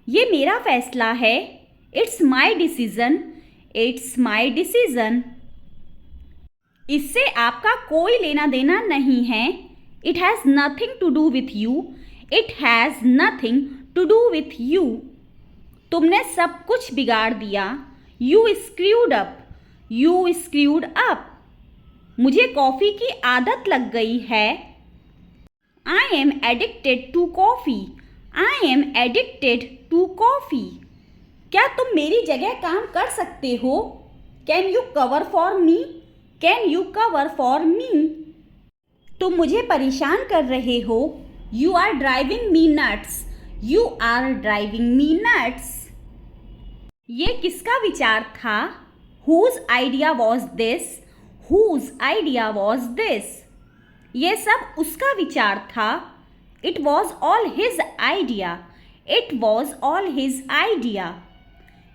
ये मेरा फैसला है। It's my decision. It's my decision. इससे आपका कोई लेना देना नहीं है। It has nothing to do with you. It has nothing to do with you. तुमने सब कुछ बिगाड़ दिया। You screwed up. You screwed up. मुझे कॉफ़ी की आदत लग गई है। I am addicted to coffee. I am addicted to coffee. क्या तुम मेरी जगह काम कर सकते हो? Can you cover for me? Can you cover for me? तुम मुझे परेशान कर रहे हो। You are driving me nuts. You are driving me nuts. ये किसका विचार था? Whose idea was this? Whose idea was this? ये सब उसका विचार था। It was all his idea. It was all his idea.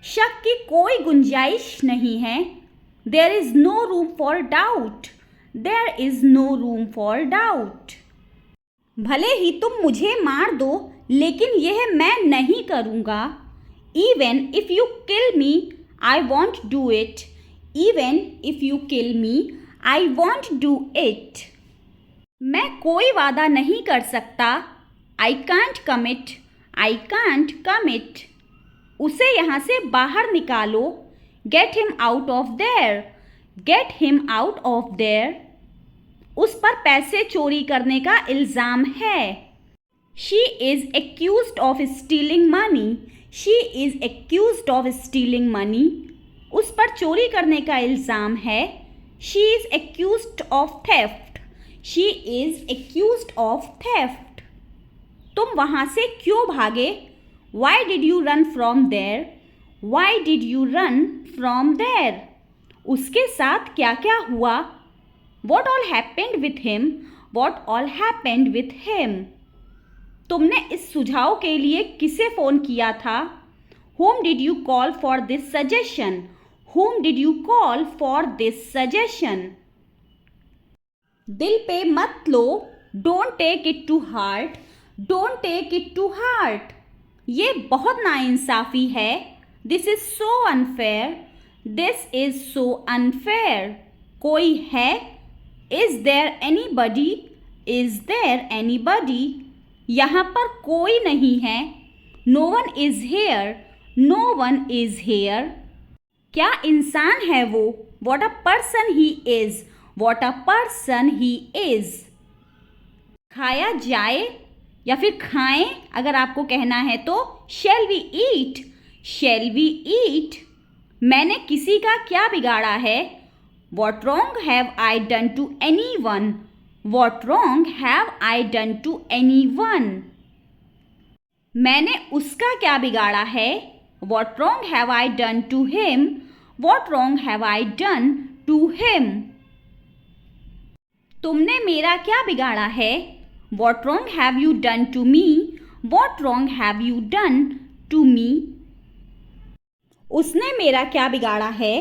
शक की कोई गुंजाइश नहीं है। There is no room for doubt. There is no room for doubt. भले ही तुम मुझे मार दो, लेकिन यह मैं नहीं करूँगा। Even if you kill me, I want do it. Even if you kill me, I want do it. मैं कोई वादा नहीं कर सकता। I can't commit. I can't commit. उसे यहाँ से बाहर निकालो। Get him out of their. Get him out of their. उस पर पैसे चोरी करने का इल्ज़ाम है। She is accused of stealing money. She is accused of stealing money. उस पर चोरी करने का इल्ज़ाम है। She is accused of theft. She is accused of theft. तुम वहाँ से क्यों भागे? Why did you run from there? Why did you run from there? उसके साथ क्या क्या हुआ? What all happened with him? What all happened with him? तुमने इस सुझाव के लिए किसे फ़ोन किया था? Whom did you call for this suggestion? Whom did you call for this suggestion? दिल पे मत लो। Don't take it to heart. Don't take it to heart. ये बहुत नाइंसाफ़ी है। This is so unfair. This is so unfair. कोई है? Is there anybody? Is there anybody? यहाँ पर कोई नहीं है। No one is here. No one is here. क्या इंसान है वो? What a person he is. What a person he is. खाया जाए या फिर खाएं अगर आपको कहना है तो shall we eat? Shall we eat? मैंने किसी का क्या बिगाड़ा है? What wrong have I done to anyone? What wrong have I done to anyone? मैंने उसका क्या बिगाड़ा है? What wrong have I done to him? What wrong have I done to him? तुमने मेरा क्या बिगाड़ा है? What wrong have you done to me? What wrong have you done to me? उसने मेरा क्या बिगाड़ा है?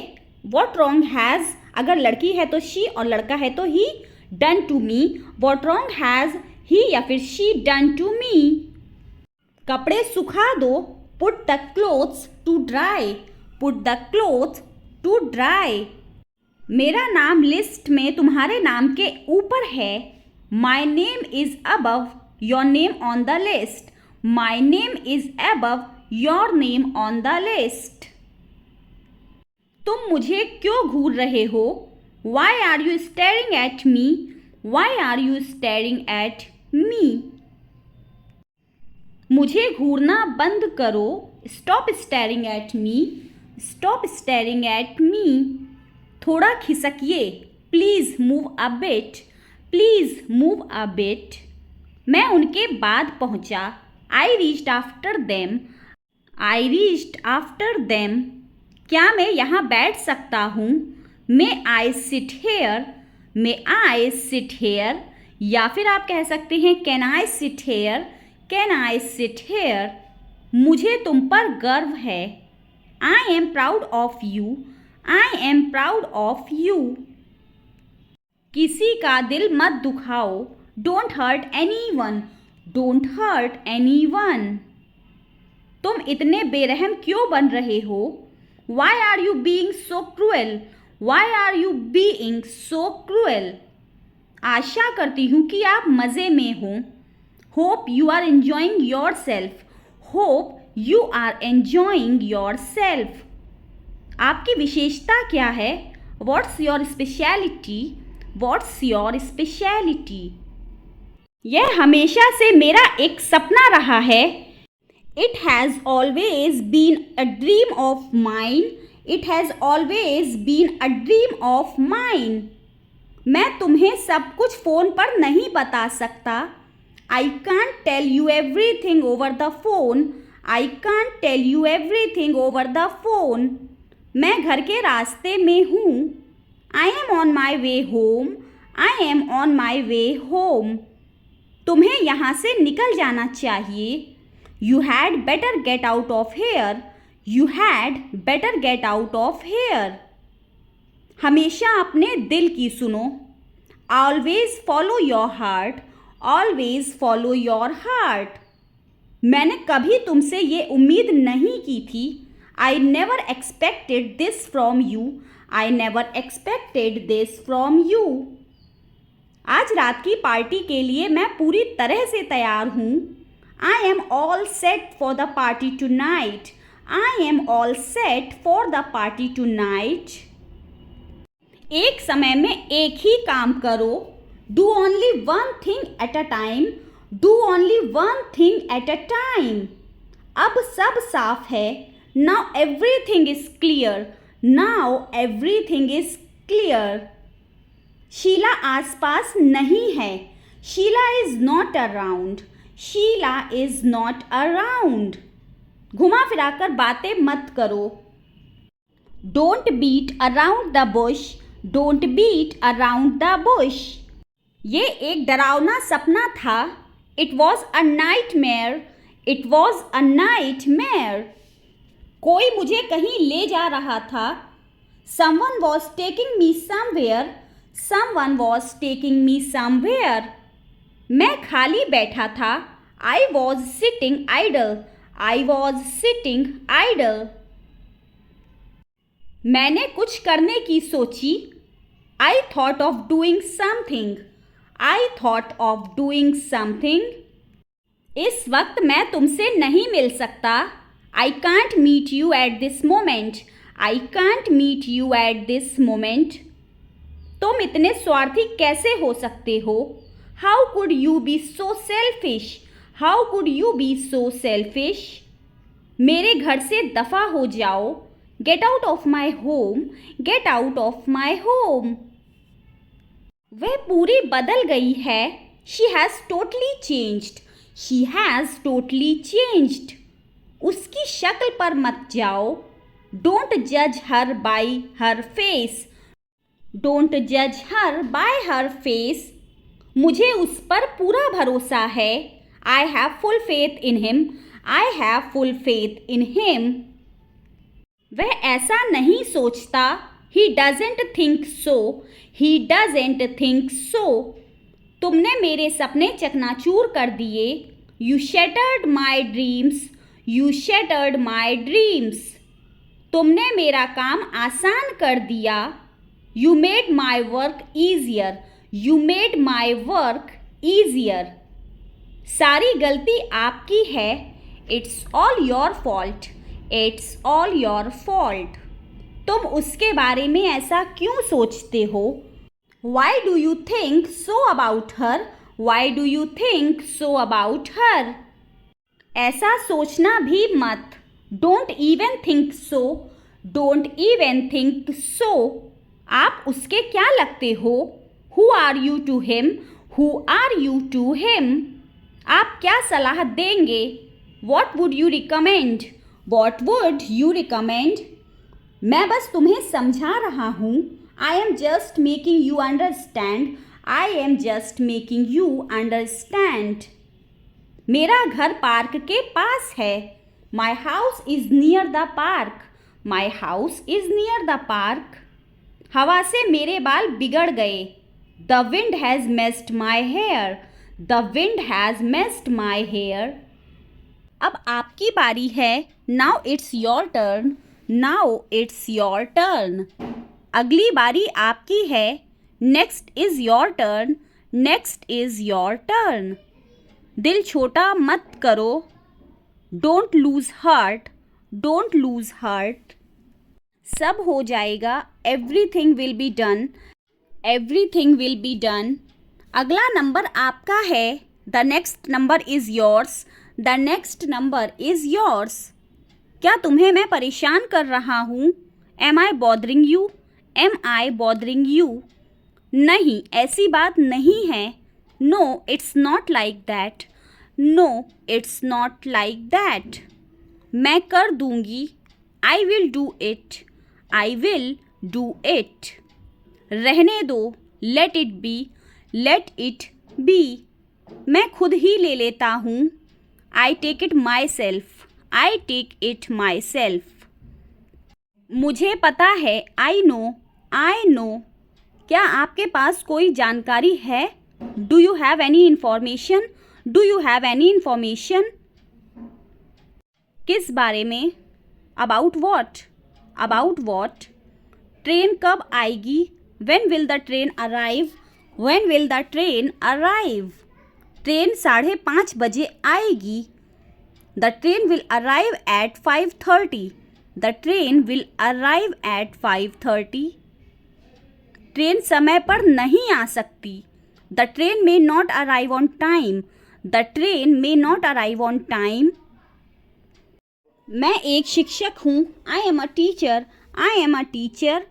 What wrong has, अगर लड़की है तो she और लड़का है तो he, done to me. What wrong has he या फिर she done to me? कपड़े सुखा दो. Put the clothes to dry. Put the clothes to dry. मेरा नाम लिस्ट में तुम्हारे नाम के ऊपर है. My name is above your name on the list. My name is above your name on the list. तुम मुझे क्यों घूर रहे हो? Why are you staring at me? Why are you staring at me? मुझे घूरना बंद करो. Stop staring at me. Stop staring at me. थोड़ा खिसकिए. Please move a bit. Please move a bit. मैं उनके बाद पहुंचा. I reached after them. I reached after them. क्या मैं यहाँ बैठ सकता हूँ? May I sit here? May I sit here? या फिर आप कह सकते हैं Can I sit here? Can I sit here? मुझे तुम पर गर्व है. I am proud of you. I am proud of you. किसी का दिल मत दुखाओ. Don't hurt anyone. Don't hurt anyone. तुम इतने बेरहम क्यों बन रहे हो? Why are you being so cruel? Why are you being so cruel? आशा करती हूँ कि आप मज़े में हों। Hope you are enjoying yourself. Hope you are enjoying yourself. आपकी विशेषता क्या है? What's your speciality? What's your speciality? यह हमेशा से मेरा एक सपना रहा है। It has always been a dream of mine. It has always been a dream of mine. मैं तुम्हें सब कुछ फ़ोन पर नहीं बता सकता। I can't tell you everything over the phone. I can't tell you everything over the phone. मैं घर के रास्ते में हूँ। I am on my way home. I am on my way home. तुम्हें यहाँ से निकल जाना चाहिए। You had better get out of here. You had better get out of here. हमेशा अपने दिल की सुनो। Always follow your heart. Always follow your heart. मैंने कभी तुमसे ये उम्मीद नहीं की थी। I never expected this from you. I never expected this from you. आज रात की पार्टी के लिए मैं पूरी तरह से तैयार हूँ। I am all set for the party tonight. I am all set for the party tonight. एक समय में एक ही काम करो। Do only one thing at a time. Do only one thing at a time. अब सब साफ है। Now everything is clear. Now everything is clear. Sheila आसपास नहीं है। Sheila is not around. Sheila is not around. घुमा फिराकर बातें मत करो। Don't beat around the bush. Don't beat around the bush. ये एक डरावना सपना था। It was a nightmare. It was a nightmare. कोई मुझे कहीं ले जा रहा था। Someone was taking me somewhere. Someone was taking me somewhere. मैं खाली बैठा था। I was sitting idle. I was sitting idle. मैंने कुछ करने की सोची। I thought of doing something. I thought of doing something. इस वक्त मैं तुमसे नहीं मिल सकता। I can't meet you at this moment. I can't meet you at this moment. तुम इतने स्वार्थी कैसे हो सकते हो? How could you be so selfish? How could you be so selfish? मेरे घर से दफ़ा हो जाओ। Get out of my home. Get out of my home. वह पूरी बदल गई है। She has totally changed. She has totally changed. उसकी शक्ल पर मत जाओ। Don't judge her by her face. Don't judge her by her face. मुझे उस पर पूरा भरोसा है। I have full faith in him. I have full faith in him. वह ऐसा नहीं सोचता। He doesn't think so. He doesn't think so. तुमने मेरे सपने चकनाचूर कर दिए। You shattered my dreams. You shattered my dreams. तुमने मेरा काम आसान कर दिया। You made my work easier. You made my work easier. सारी गलती आपकी है। It's all your fault. It's all your fault. तुम उसके बारे में ऐसा क्यों सोचते हो? Why do you think so about her? Why do you think so about her? ऐसा सोचना भी मत। Don't even think so. Don't even think so. आप उसके क्या लगते हो? Who are you to him? Who are you to him? आप क्या सलाह देंगे? What would you recommend? What would you recommend? मैं बस तुम्हें समझा रहा हूँ। I am just making you understand. I am just making you understand. मेरा घर पार्क के पास है। My house is near the park. My house is near the park. हवा से मेरे बाल बिगड़ गए। The wind has messed my hair. The wind has messed my hair. अब आपकी बारी है। Now it's your turn, now it's your turn. अगली बारी आपकी है। Next is your turn, next is your turn. दिल छोटा मत करो, don't lose heart, don't lose heart. सब हो जाएगा, everything will be done, everything will be done. अगला नंबर आपका है। The next number is yours, the next number is yours. क्या तुम्हें मैं परेशान कर रहा हूँ? Am I bothering you, M I bothering you? नहीं, ऐसी बात नहीं है। No it's not like that, no it's not like that. मैं कर दूंगी, I will do it, I will do it. रहने दो, let it be, let it be. मैं खुद ही ले लेता हूँ, I take it myself, I take it myself. मुझे पता है, आई नो, आई नो। क्या आपके पास कोई जानकारी है? Do you have any information, do you have any information? किस बारे में? About what, about what? Train कब आएगी? When will the train arrive, when will the train arrive? Train 5:30 बजे आएगी। The train will arrive at 5:30, the train will arrive at 5:30। Train समय पर नहीं आ सकती। The train may not arrive on time, the train may not arrive on time. मैं एक शिक्षक हूँ, I am a teacher, I am a teacher.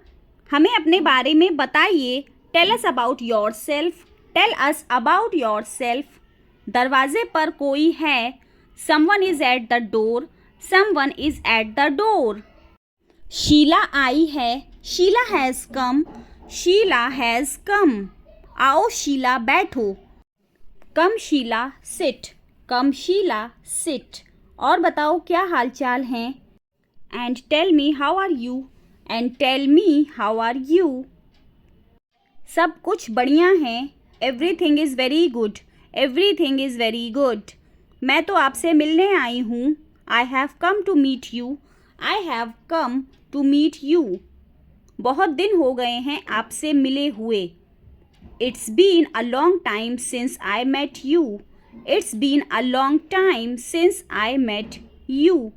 हमें अपने बारे में बताइए। Tell us about yourself, tell us about yourself. दरवाजे पर कोई है। Someone is at the door, someone is at the door. Sheela आई है, Sheela has come, Sheela has come. आओ शीला बैठो। Come Sheela sit, come Sheela sit. और बताओ क्या हालचाल हैं? And tell me how are you, and tell me how are you. सब कुछ बढ़िया है। Everything is very good, everything is very good. मैं तो आपसे मिलने आई हूँ। I have come to meet you, I have come to meet you. बहुत दिन हो गए हैं आपसे मिले हुए। It's been a long time since I met you, it's been a long time since I met you.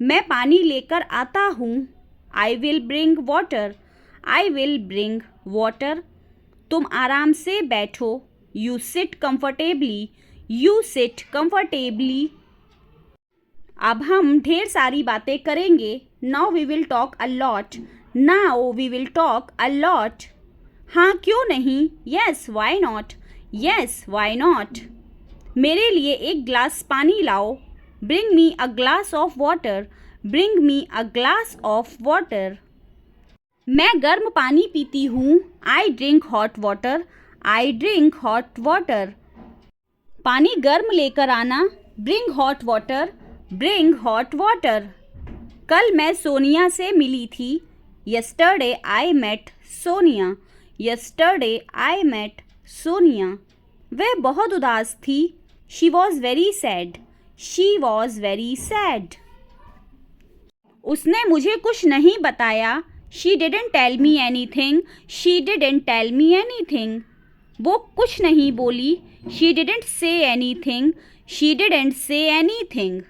मैं पानी लेकर आता हूँ। I will bring water, I will bring water. तुम आराम से बैठो। You sit comfortably, you sit comfortably. अब हम ढेर सारी बातें करेंगे। Now we will talk a lot, now we will talk a lot. हाँ क्यों नहीं? Yes why not, yes why not. मेरे लिए एक ग्लास पानी लाओ। Bring me a glass of water, bring me a glass of water. मैं गर्म पानी पीती हूँ। I drink hot water, I drink hot water. पानी गर्म लेकर आना। Bring hot water, bring hot water. कल मैं सोनिया से मिली थी। Yesterday I met Sonia, yesterday I met Sonia. वह बहुत उदास थी। She was very sad, she was very sad. उसने मुझे कुछ नहीं बताया। She didn't tell me anything, she didn't tell me anything. वो कुछ नहीं बोली। She didn't say anything, she didn't say anything.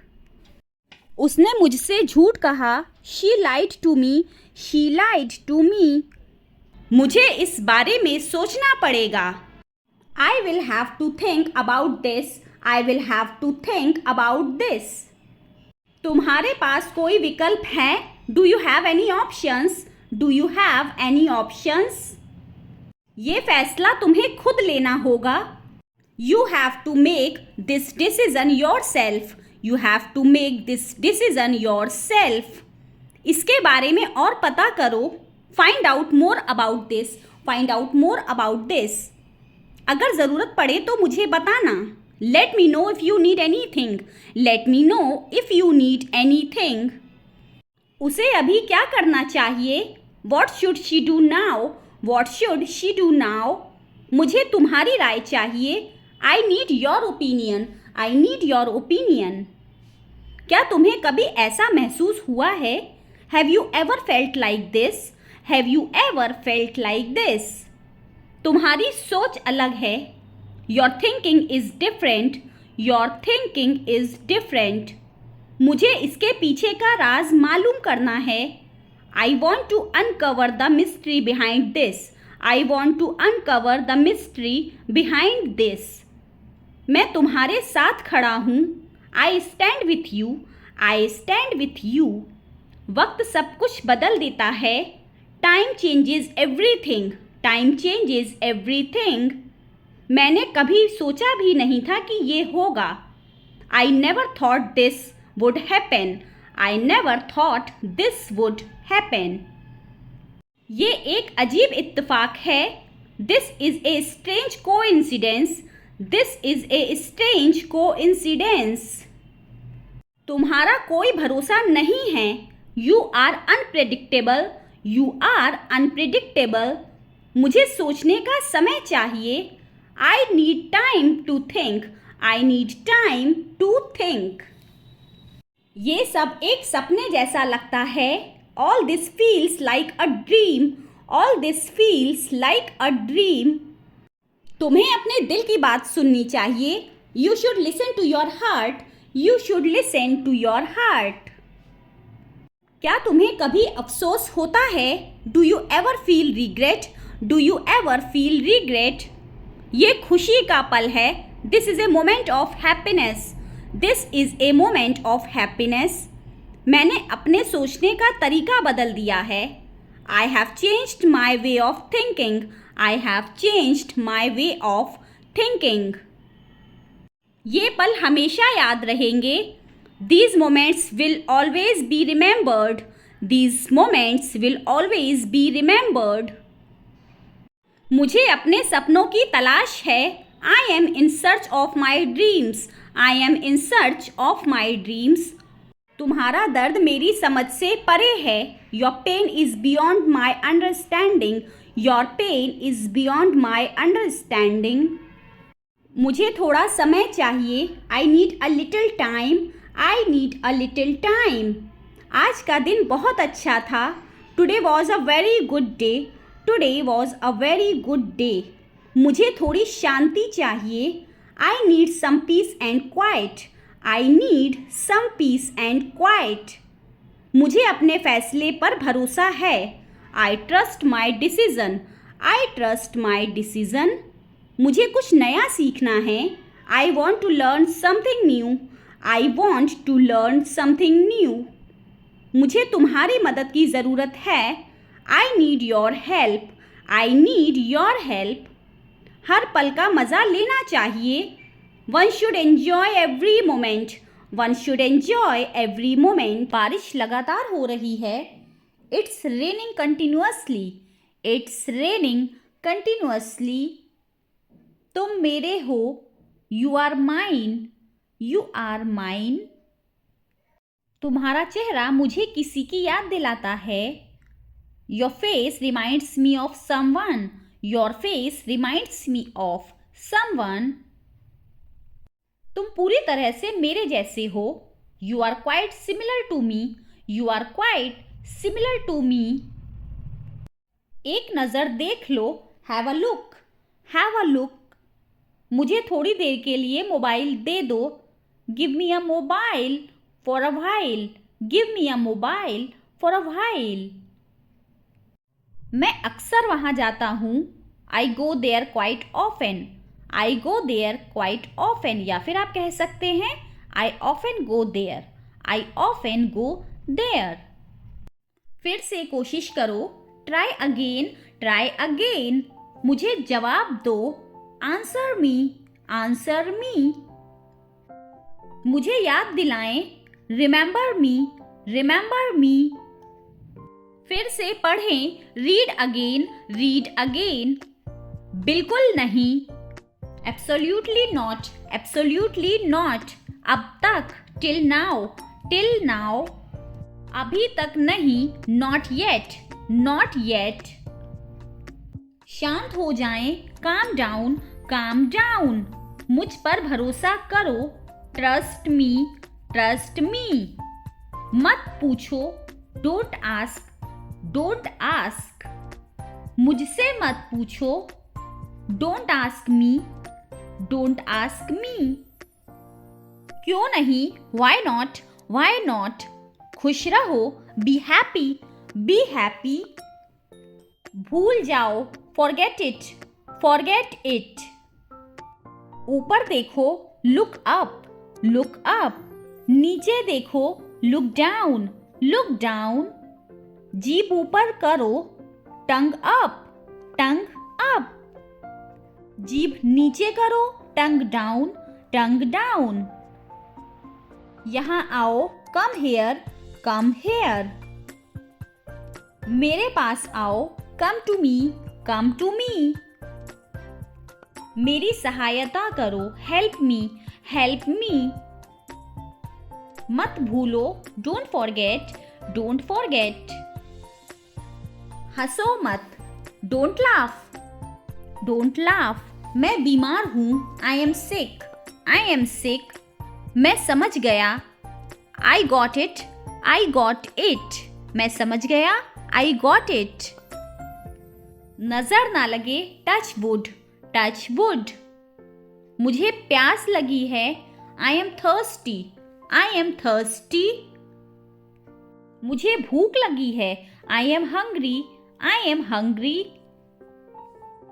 उसने मुझसे झूठ कहा। She lied to me, she lied to me. मुझे इस बारे में सोचना पड़ेगा। I will have to think about this, I will have to think about this. तुम्हारे पास कोई विकल्प है? Do you have any options, do you have any options? ये फैसला तुम्हें खुद लेना होगा। You have to make this decision yourself, you have to make this decision yourself. इसके बारे में और पता करो। Find out more about this, find out more about this. अगर ज़रूरत पड़े तो मुझे बताना। Let me know if you need any thing, let me know if you need any thing. उसे अभी क्या करना चाहिए? What should she do now, what should she do now? मुझे तुम्हारी राय चाहिए। I need your opinion, I need your opinion. क्या तुम्हें कभी ऐसा महसूस हुआ है? Have you ever felt like this? Have you ever felt like this? तुम्हारी सोच अलग है. Your thinking is different. Your thinking is different. मुझे इसके पीछे का राज मालूम करना है. I want to uncover the mystery behind this. I want to uncover the mystery behind this. मैं तुम्हारे साथ खड़ा हूँ. I stand with you. I stand with you. वक्त सब कुछ बदल देता है. Time changes everything. Time changes everything. मैंने कभी सोचा भी नहीं था कि ये होगा. I never thought this would happen. I never thought this would happen. ये एक अजीब इत्तेफाक है. This is a strange coincidence. This is a strange coincidence. तुम्हारा कोई भरोसा नहीं है. You are unpredictable. You are unpredictable. मुझे सोचने का समय चाहिए. I need time to think. I need time to think. ये सब एक सपने जैसा लगता है. All this feels like a dream. All this feels like a dream. तुम्हें अपने दिल की बात सुननी चाहिए. You should listen to your heart. You should listen to your heart. क्या तुम्हें कभी अफसोस होता है? Do you ever feel regret? Do you ever feel regret? ये खुशी का पल है. This is a moment of happiness. This is a moment of happiness. मैंने अपने सोचने का तरीका बदल दिया है. I have changed my way of thinking. I have changed my way of thinking. ये पल हमेशा याद रहेंगे. These moments will always be remembered. These moments will always be remembered. मुझे अपने सपनों की तलाश है. I am in search of my dreams. I am in search of my dreams. तुम्हारा दर्द मेरी समझ से परे है. Your pain is beyond my understanding. Your pain is beyond my understanding. मुझे थोड़ा समय चाहिए. I need a little time. I need a little time. आज का दिन बहुत अच्छा था. Today was a very good day. Today was a very good day. मुझे थोड़ी शांति चाहिए. I need some peace and quiet. I need some peace and quiet. मुझे अपने फैसले पर भरोसा है. I trust my decision. I trust my decision. मुझे कुछ नया सीखना है. I want to learn something new. I want to learn something new. मुझे तुम्हारी मदद की ज़रूरत है. I need your help. I need your help. हर पल का मज़ा लेना चाहिए. One should enjoy every moment. One should enjoy every moment. बारिश लगातार हो रही है. It's raining continuously. It's raining continuously. तुम मेरे हो. You are mine. You are mine. तुम्हारा चेहरा मुझे किसी की याद दिलाता है. Your face reminds me of someone. Your face reminds me of someone. तुम पूरी तरह से मेरे जैसे हो. You are quite similar to me. You are quite similar to me. एक नज़र देख लो. Have a look. Have a look. मुझे थोड़ी देर के लिए मोबाइल दे दो. Give me a mobile for a while. Give me a mobile for a while. मैं अक्सर वहाँ जाता हूँ. I go there quite often. I go there quite often. या फिर आप कह सकते हैं I often go there. I often go there. फिर से कोशिश करो. Try again. Try again. मुझे जवाब दो. Answer me. Answer me. मुझे याद दिलाएं. रिमेंबर मी. रिमेंबर मी. फिर से पढ़ें. Read again. Read again. बिल्कुल नहीं. Absolutely not. Absolutely not. अब तक. Till now. Till now. अभी तक नहीं. Not yet. Not yet. शांत हो जाएं. Calm down. Calm down. मुझ पर भरोसा करो. Trust me. Trust me. मत पूछो, डोंट आस्क, डोंट आस्क। मुझसे मत पूछो, don't ask me, don't ask me. क्यों नहीं, वाई नॉट, वाई नॉट। खुश रहो, बी हैप्पी, बी हैप्पी। भूल जाओ, फॉरगेट इट, फॉरगेट इट। ऊपर देखो, लुक अप, लुक अप। नीचे देखो, लुक डाउन, लुक डाउन। जीभ ऊपर करो, टंग अप, टंग अप। जीभ नीचे करो, टंग डाउन, टंग डाउन। यहाँ आओ, कम हेयर, कम हेयर। मेरे पास आओ, come to me, come to me. मेरी सहायता करो, हेल्प मी, हेल्प मी। मत भूलो, डोंट फॉरगेट, डोंट फॉरगेट। हंसो मत, डोंट लाफ, डोंट लाफ। मैं बीमार हूँ, I am sick, I am sick. मैं समझ गया, I got it, I got it. मैं समझ गया, आई गॉट इट। नजर ना लगे, टच वुड, टच वुड। मुझे प्यास लगी है, I am thirsty, I am thirsty. मुझे भूख लगी है, I am hungry, I am hungry.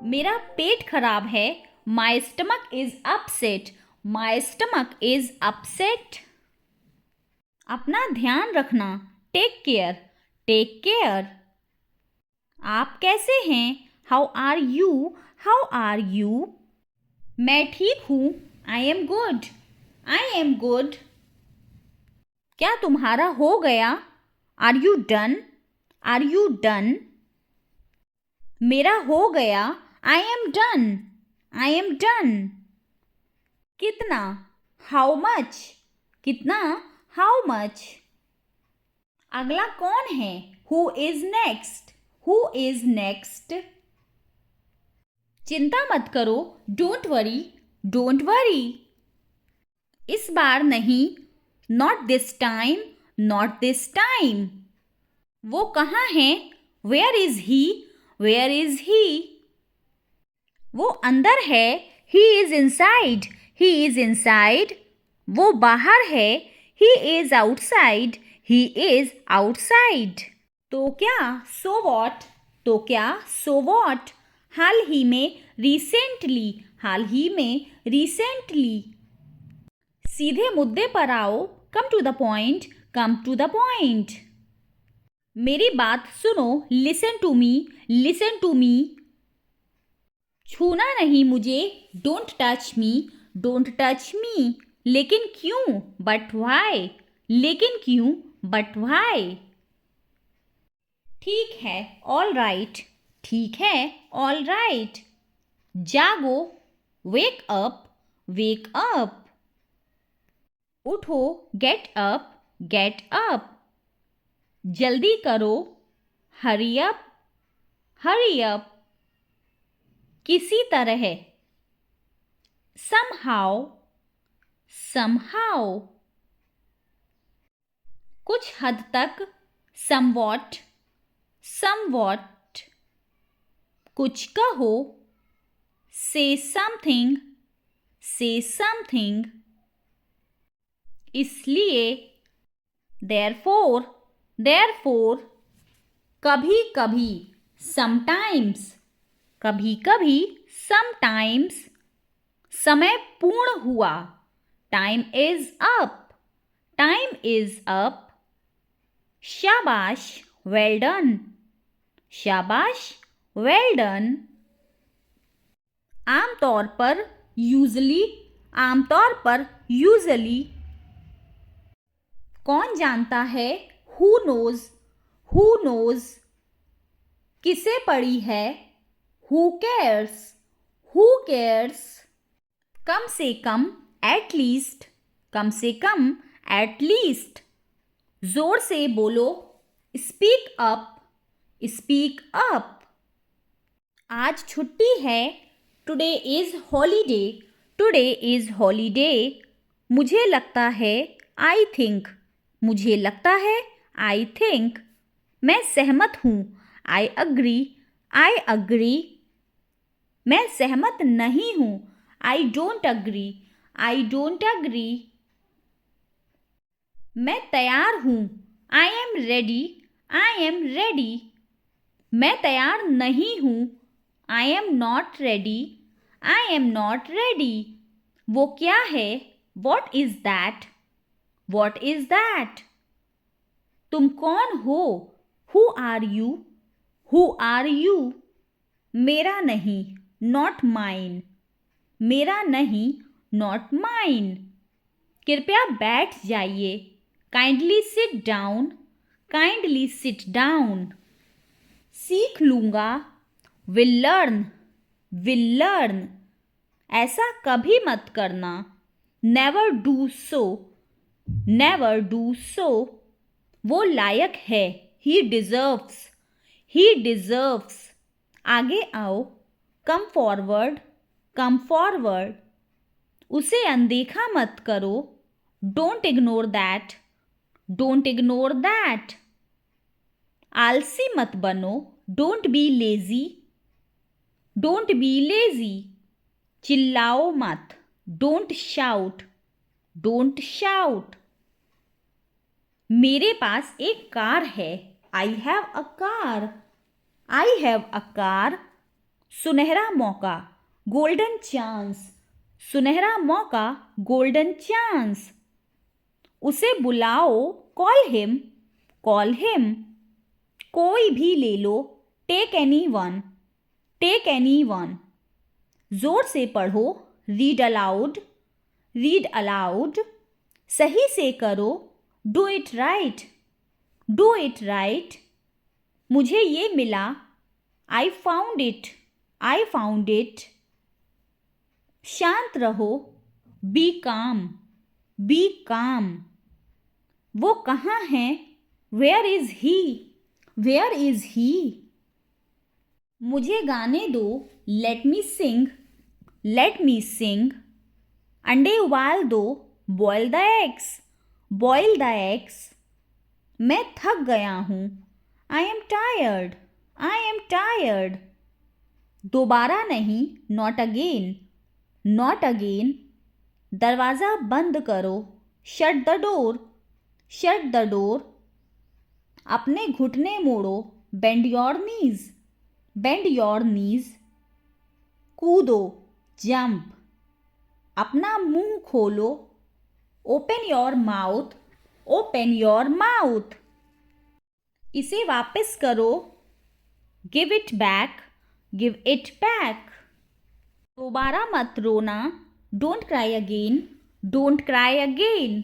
मेरा पेट खराब है, my stomach is upset, my stomach is upset. अपना ध्यान रखना, टेक केयर, टेक केयर। आप कैसे हैं, how are you, how are you. मैं ठीक हूँ, I am good, I am good. क्या तुम्हारा हो गया, are you done, are you done. मेरा हो गया, I am done, I am done. कितना, हाउ मच, कितना, हाउ मच। अगला कौन है, who is next, who is next. चिंता मत करो, डोंट वरी, डोंट वरी। इस बार नहीं, not this time, not this time. वो कहाँ है, where is he, where is he. वो अंदर है, he is inside, he is inside. वो बाहर है, he is outside, he is outside. तो क्या, सो वॉट, तो क्या, सो वॉट। हाल ही में, रिसेंटली, हाल ही में, रिसेंटली। सीधे मुद्दे पर आओ, come to the point, come to the point. मेरी बात सुनो, listen to me, listen to me. छूना नहीं मुझे, don't touch me, don't touch me. लेकिन क्यों, बट वाई, लेकिन क्यों, बट वाई। ठीक है, ऑल राइट, ठीक है, ऑल राइट। जागो, वेक अप, वेक अप। उठो, गेट अप, गेट अप। जल्दी करो, हरी अप, हरी अप। किसी तरह, somehow, somehow। कुछ हद तक, somewhat, somewhat। कुछ कहो, say something, say something। इसलिए, therefore, therefore। कभी कभी, sometimes, कभी कभी, sometimes। समय पूर्ण हुआ, time is up, time is up। शाबाश, well done, शाबाश, well done। आमतौर पर, usually, आमतौर पर, usually। कौन जानता है, who knows, who knows। किसे पड़ी है, who cares, who cares। कम से कम, at least, कम से कम, at least। जोर से बोलो, speak up, speak up। आज छुट्टी है, today is holiday, today is holiday। मुझे लगता है, आई थिंक, मुझे लगता है, आई थिंक। मैं सहमत हूँ, आई अग्री, आई अग्री। मैं सहमत नहीं हूँ, I don't agree, I don't agree. मैं तैयार हूँ, I am ready, I am ready. मैं तैयार नहीं हूँ, I am not ready, I am not ready. वो क्या है, what is that, what is that. तुम कौन हो, who are you, who are you. मेरा नहीं, नॉट माइन, मेरा नहीं, नॉट माइन। कृपया बैठ जाइए, kindly sit down, kindly sit down. सीख लूँगा, विल लर्न, विल लर्न। ऐसा कभी मत करना, never do so, never do so. वो लायक है, ही डिज़र्व्स, ही डिज़र्व्स। आगे आओ, कम फॉरवर्ड, कम फॉरवर्ड। उसे अनदेखा मत करो, don't ignore that, don't ignore that. आलसी मत बनो, don't be lazy, don't be lazy. चिल्लाओ मत, डोंट शाउट, डोंट शाउट। मेरे पास एक कार है, I have a car, I have a car. सुनहरा मौका, गोल्डन चांस, सुनहरा मौका, गोल्डन चांस। उसे बुलाओ, कॉल हिम, कॉल हिम। कोई भी ले लो, take any one, take any one. जोर से पढ़ो, रीड अलाउड, रीड अलाउड। सही से करो, do it right, do it right. मुझे ये मिला, I found it, I found it. शांत रहो, बी काम, बी काम। वो कहाँ है, where is he, where is he. मुझे गाने दो, लेट मी सिंग, लेट मी सिंग। अंडे उबाल दो, boil the eggs, boil the eggs. मैं थक गया हूँ, I am tired, I am tired. दोबारा नहीं, नॉट अगेन, नॉट अगेन। दरवाज़ा बंद करो, shut the door, shut the door. अपने घुटने मोड़ो, bend your knees, bend your knees. कूदो, जंप। अपना मुंह खोलो, open your mouth, open your mouth. इसे वापस करो, give it back, give it back. दोबारा मत रोना, don't cry again, don't cry again.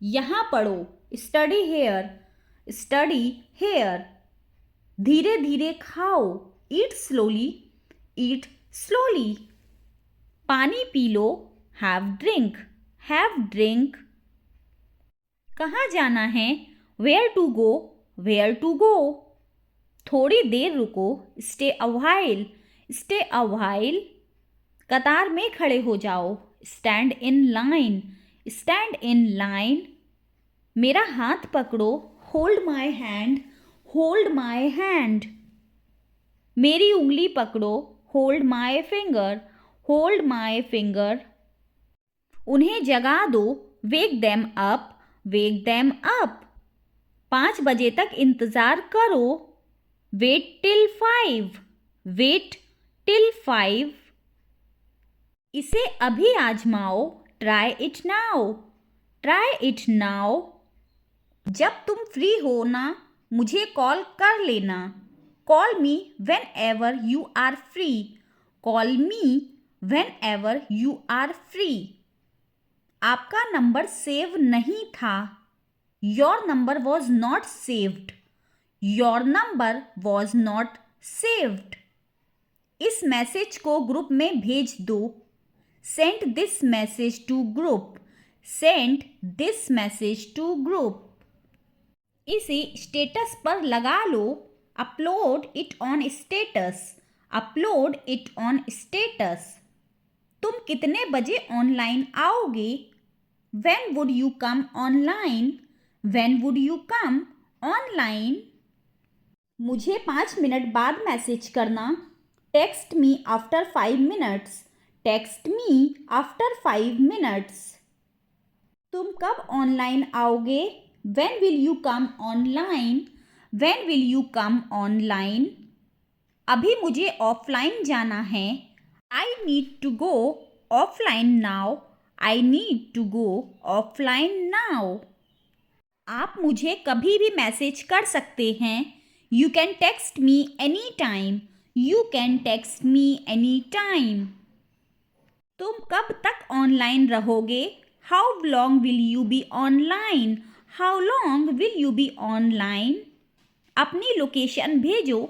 यहाँ पढ़ो, स्टडी हेयर, स्टडी हेयर। धीरे धीरे खाओ, ईट स्लोली, ईट स्लोली। पानी पी लो, हैव ड्रिंक, हैव ड्रिंक। कहाँ जाना है, where to go, where to go. थोड़ी देर रुको, stay a while, stay a while. कतार में खड़े हो जाओ, stand in line, stand in line. मेरा हाथ पकड़ो, hold my hand, hold my hand. मेरी उंगली पकड़ो, hold my finger, hold my finger. उन्हें जगा दो, वेक देम अप, वेक देम अप। 5 बजे तक इंतज़ार करो, वेट टिल 5, वेट टिल 5। इसे अभी आजमाओ, try it now, try it now. जब तुम फ्री हो ना, मुझे कॉल कर लेना, call me whenever you are free, call me whenever you are free. आपका नंबर सेव नहीं था, your number was not saved, your number was not saved. इस मैसेज को ग्रुप में भेज दो, send this message to group, send this message to group. इसे status पर लगा लो, upload it on status, upload it on status. तुम कितने बजे ऑनलाइन आओगे, When would you come online? When would you come online? मुझे 5 मिनट बाद message करना. Text me after 5 minutes. Text me after 5 minutes. तुम कब ऑनलाइन आओगे? When will you come online? When will you come online? अभी मुझे offline जाना है. I need to go offline now. I need to go offline now. आप मुझे कभी भी मैसेज कर सकते हैं. You can text me anytime. You can text me anytime. तुम कब तक ऑनलाइन रहोगे? How long will you be online? How long will you be online? अपनी लोकेशन भेजो.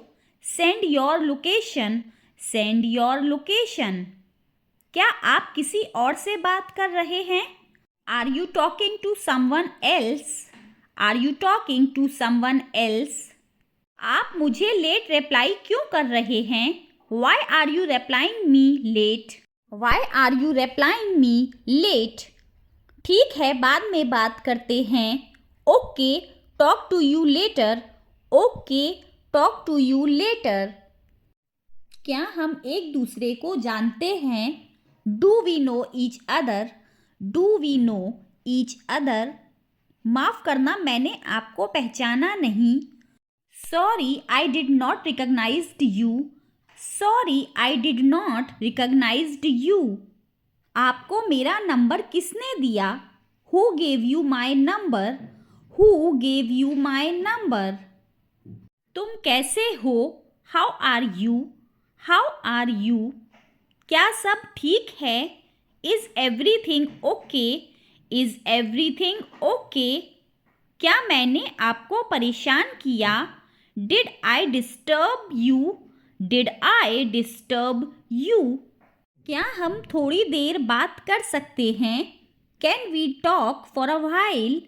Send your location. Send your location. क्या आप किसी और से बात कर रहे हैं? Are you talking to someone else? Are you talking to someone else? आप मुझे लेट रिप्लाई क्यों कर रहे हैं? Why are you replying me late? Why are you replying me late? ठीक है, बाद में बात करते हैं. Okay, talk to you later. Okay, talk to you later. क्या हम एक दूसरे को जानते हैं? Do we know each other? Do we know each other? माफ़ करना, मैंने आपको पहचाना नहीं. Sorry, I did not recognize you. Sorry, I did not recognize you. आपको मेरा नंबर किसने दिया? Who gave you my number? Who gave you my number? तुम कैसे हो? How are you? How are you? क्या सब ठीक है? Is everything okay? Is everything okay? क्या मैंने आपको परेशान किया? Did I disturb you? Did I disturb you? क्या हम थोड़ी देर बात कर सकते हैं? Can we talk for a while?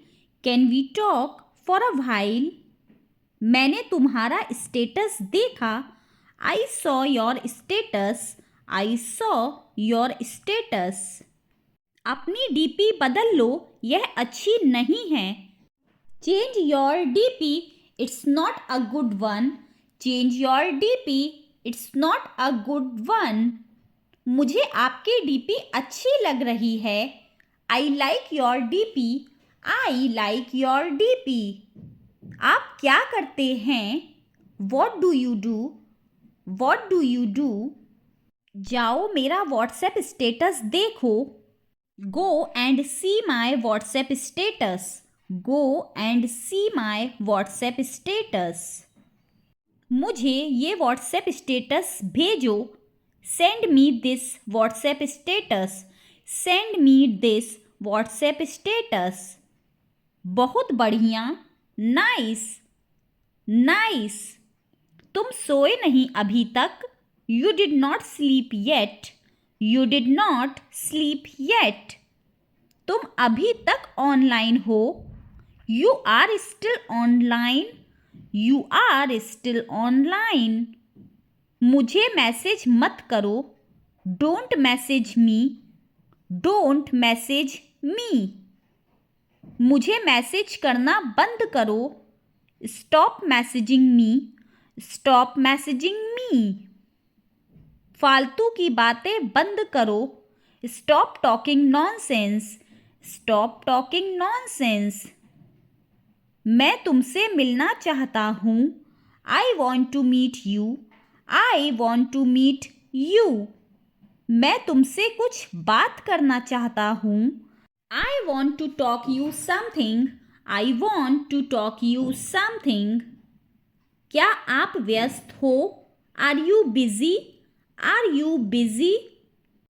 Can we talk for a while? मैंने तुम्हारा स्टेटस देखा. I saw your status. I saw your status. अपनी डीपी बदल लो, यह अच्छी नहीं है. Change your DP. It's not a good one. Change your DP. It's not a good one. मुझे आपकी डीपी अच्छी लग रही है. I like your DP. I like your DP. आप क्या करते हैं? What do you do? What do you do? जाओ मेरा व्हाट्सएप स्टेटस देखो. Go and see my WhatsApp status. Go and see my WhatsApp status. मुझे ये व्हाट्सएप स्टेटस भेजो. Send me this WhatsApp status. Send me this WhatsApp status. बहुत बढ़िया. Nice. Nice. तुम सोए नहीं अभी तक. You did not sleep yet. You did not sleep yet. तुम अभी तक ऑनलाइन हो. You are still online. You are still online. मुझे मैसेज मत करो. Don't message me. Don't message me. मुझे मैसेज करना बंद करो. Stop messaging me. Stop messaging me. फालतू की बातें बंद करो. Stop talking nonsense. Stop talking nonsense. मैं तुमसे मिलना चाहता हूँ. I want to meet you. I want to meet you. मैं तुमसे कुछ बात करना चाहता हूँ. I want to talk you something. I want to talk you something. क्या आप व्यस्त हो? Are you busy? Are you busy?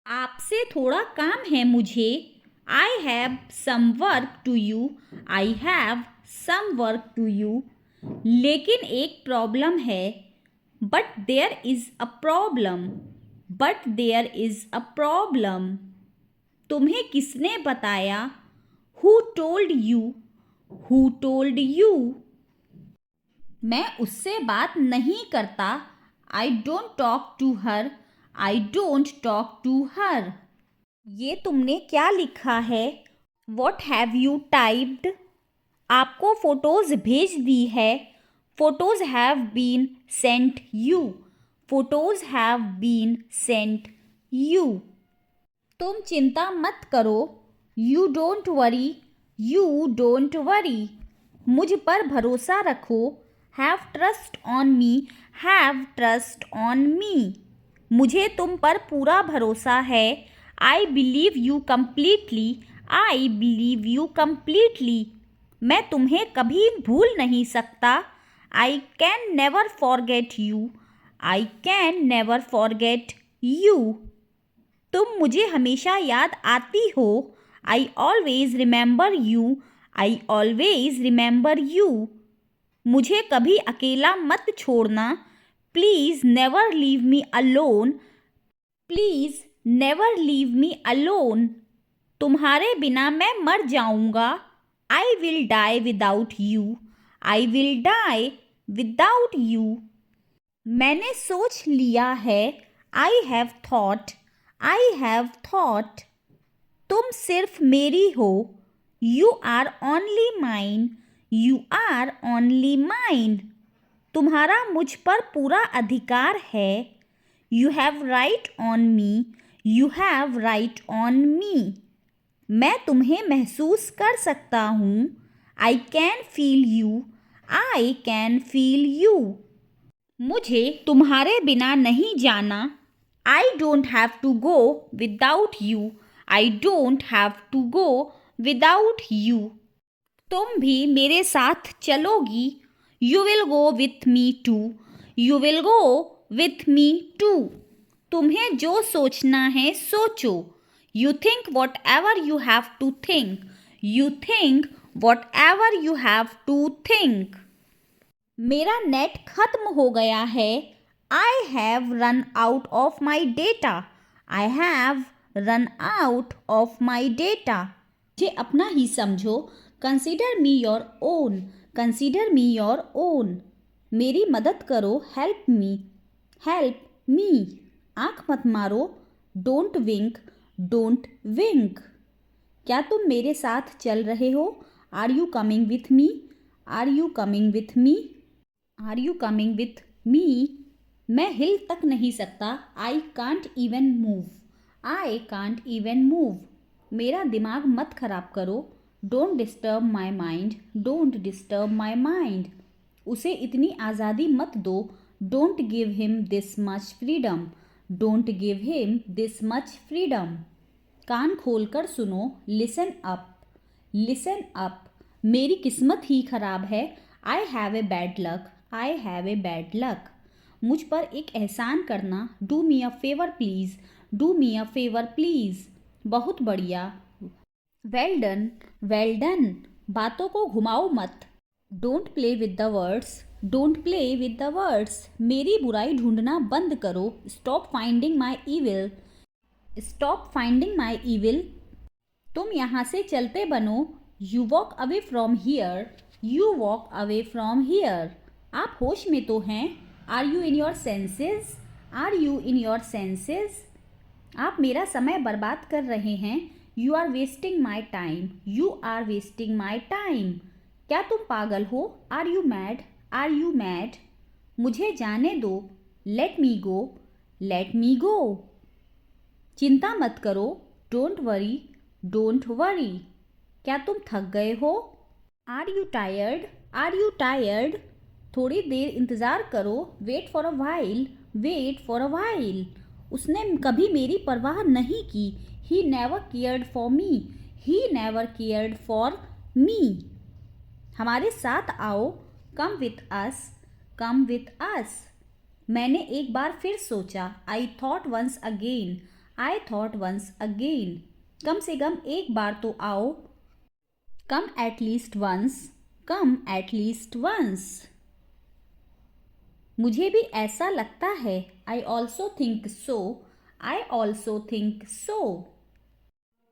आपसे थोड़ा काम है मुझे. I have some work to you. I have some work to you. लेकिन एक प्रॉब्लम है. But there is a problem. But there is a problem. तुम्हें किसने बताया? Who told you? Who told you? मैं उससे बात नहीं करता. I don't talk to her. I don't talk to her. ये तुमने क्या लिखा है? What have you typed? आपको फोटोज भेज दी है। Photos have been sent you. Photos have been sent you. तुम चिंता मत करो। You don't worry. You don't worry. मुझ पर भरोसा रखो। Have trust on me. Have trust on me. मुझे तुम पर पूरा भरोसा है। I believe you completely. I believe you completely. मैं तुम्हें कभी भूल नहीं सकता। I can never forget you. I can never forget you. तुम मुझे हमेशा याद आती हो। I always remember you. I always remember you. मुझे कभी अकेला मत छोड़ना। Please never leave me alone. Please never leave me alone. तुम्हारे बिना मैं मर जाऊंगा। I will die without you. I will die without you. मैंने सोच लिया है। I have thought. I have thought. तुम सिर्फ मेरी हो। You are only mine. You are only mine. तुम्हारा मुझ पर पूरा अधिकार है। You have right on me. You have right on me. मैं तुम्हें महसूस कर सकता हूँ। I can feel you. I can feel you. मुझे तुम्हारे बिना नहीं जाना। I don't have to go without you. I don't have to go without you. तुम भी मेरे साथ चलोगी। You will go with me too. You will go with me too. तुम्हें जो सोचना है सोचो। You think what ever you have to think. You think what ever you have to think. मेरा नेट खत्म हो गया है। I have run out of my data. I have run out of my data. मुझे अपना ही समझो। Consider me your own. Consider me your own. मेरी मदद करो। Help me. Help me. आँख मत मारो। Don't wink. Don't wink. क्या तुम मेरे साथ चल रहे हो? Are you coming with me? Are you coming with me? Are you coming with me? मैं हिल तक नहीं सकता। I can't even move. I can't even move. मेरा दिमाग मत खराब करो। Don't disturb my mind. Don't disturb my mind. उसे इतनी आज़ादी मत दो। Don't give him this much freedom. Don't give him this much freedom. कान खोल कर सुनो। Listen up. Listen up. मेरी किस्मत ही खराब है। I have a bad luck. I have a bad luck. मुझ पर एक एहसान करना। Do me a favour please. Do me a favour please. बहुत बढ़िया। Well done. Well done. बातों को घुमाओ मत। Don't play with the words. Don't play with the words. मेरी बुराई ढूंढना बंद करो। Stop finding my evil. Stop finding my evil. तुम यहाँ से चलते बनो। You walk away from here. You walk away from here. आप होश में तो हैं? Are you in your senses? Are you in your senses? आप मेरा समय बर्बाद कर रहे हैं। You are wasting my time. You are wasting my time. क्या तुम पागल हो? Are you mad? Are you mad? मुझे जाने दो। Let me go. Let me go. चिंता मत करो। Don't worry. Don't worry. क्या तुम थक गए हो? Are you tired? Are you tired? थोड़ी देर इंतज़ार करो। Wait for a while. Wait for a while. उसने कभी मेरी परवाह नहीं की। He never cared for me. He never cared for me. हमारे साथ आओ। Come with us. Come with us. मैंने एक बार फिर सोचा। I thought once again. I thought once again. कम से कम एक बार तो आओ। Come at least once. Come at least once. मुझे भी ऐसा लगता है। I also think so. I also think so.